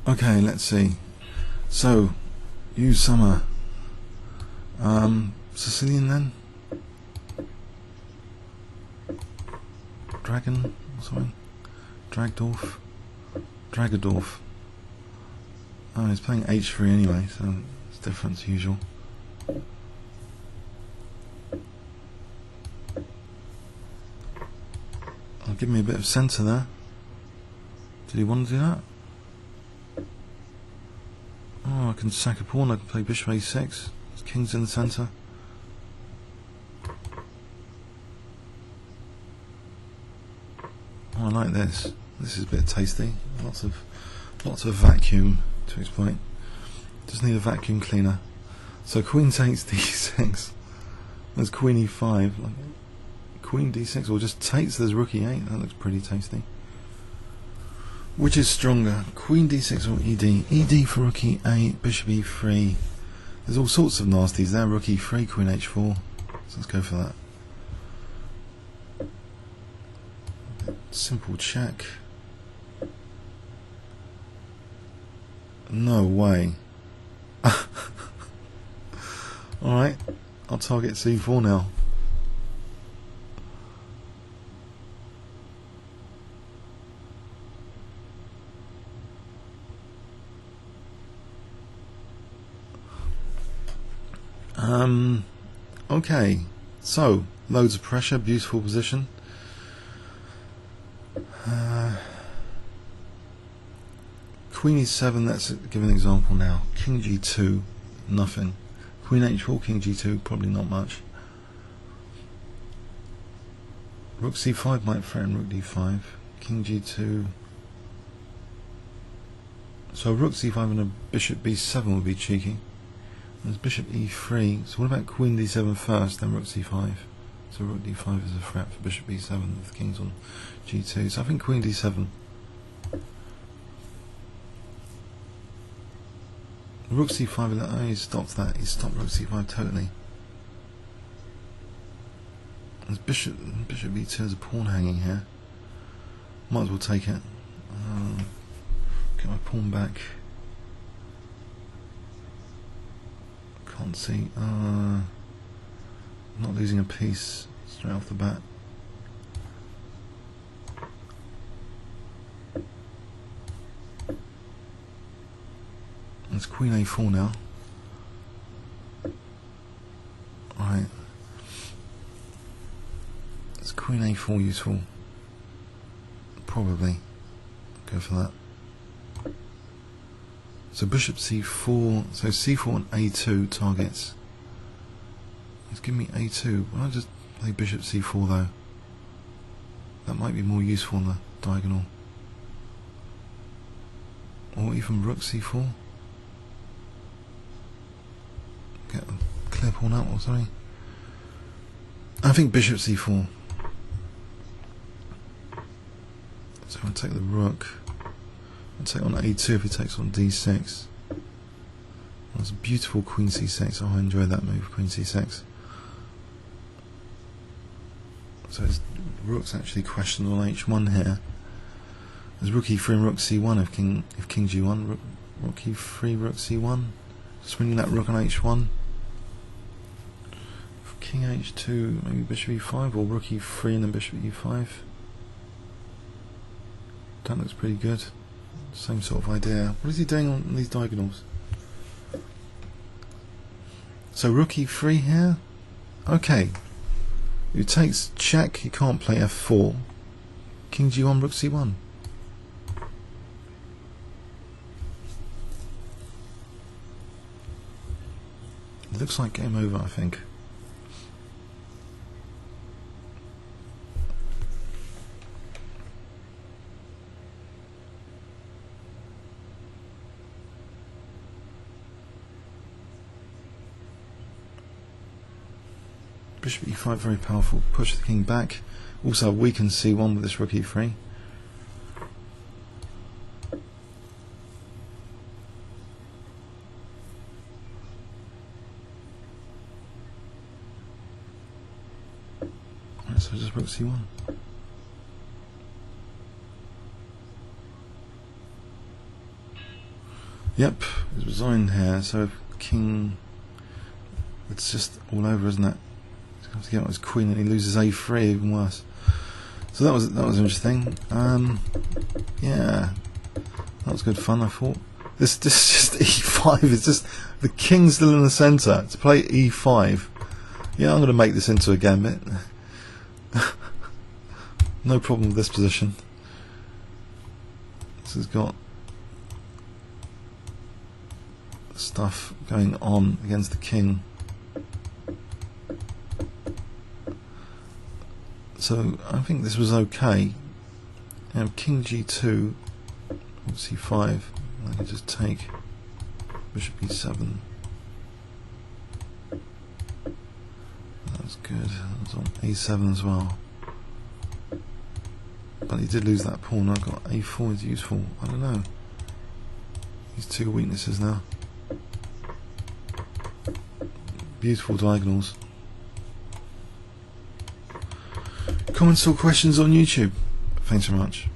Okay, let's see. So, usommer. Sicilian then? Dragon or something? Dragadorf. Oh, he's playing H3 anyway, so it's different as usual. Oh, give me a bit of centre there. Did he want to do that? Oh, I can sack a pawn, I can play bishop a6. There's king's in the centre. Oh, I like this. This is a bit tasty. Lots of vacuum to exploit. Just need a vacuum cleaner. So queen takes d6. There's queen e5. Queen d6, or just takes. There's rook e8. That looks pretty tasty. Which is stronger, queen d6 or ed? Ed for rook e8, bishop e3. There's all sorts of nasties there. Rook e3, queen h4. So let's go for that. Simple check. No way. Alright, I'll target c4 now. Okay, so loads of pressure, beautiful position. Queen e7, let's give an example now. King g2, nothing. Queen h4, king g2, probably not much. Rook c5 might threaten rook d5. King g2. So rook c5 and a bishop b7 would be cheeky. There's bishop e3. So what about queen d7 first, then rook c5? So rook d5 is a threat for bishop b7 if the king's on g2. So I think queen d7. Rook c5, oh, he stopped that. He stopped rook c5 totally. There's bishop b2 as a pawn hanging here. Might as well take it. Get my pawn back. Can't see. Not losing a piece straight off the bat. It's queen a4 now. Alright. Is queen a4 useful? Probably. Go for that. So bishop c4, so c4 and a2 targets. Let's give me a2. Why don't I just play bishop c4 though? That might be more useful on the diagonal. Or even rook c4. Get a clear pawn out or something. I think bishop c4. So I'll take the rook. I'll take on a2 if he takes on d6. That's a beautiful queen c6. Oh, I enjoy that move, queen c6. So his rook's actually questioned on h1 here. There's rook e3 and rook c1 if king g1. Rook e3, rook c1. Swinging that rook on h1. King h2, maybe bishop e5, or rook e3 and then bishop e5. That looks pretty good. Same sort of idea. What is he doing on these diagonals? So rook e3 here. Okay. He takes check, he can't play f4. King g1, rook c1. It looks like game over, I think. Bishop e5 very powerful. Push the king back. Also weaken c1 with this rook e3. Right, so just rook c1. Yep, it's resigned here, so if king, it's just all over, isn't it? He's going to have to get on his queen and he loses a3, even worse. So that was interesting. Yeah, that was good fun, I thought. This just e5, it's just the king's still in the centre to play e5. Yeah, I'm going to make this into a gambit. No problem with this position. This has got stuff going on against the king. So I think this was okay. And king g2, c5. I can just take bishop e7. That's good. That's on a7 as well. But he did lose that pawn. I've got a4 is useful. I don't know. These two weaknesses now. Beautiful diagonals. Comments or questions on YouTube. Thanks so much.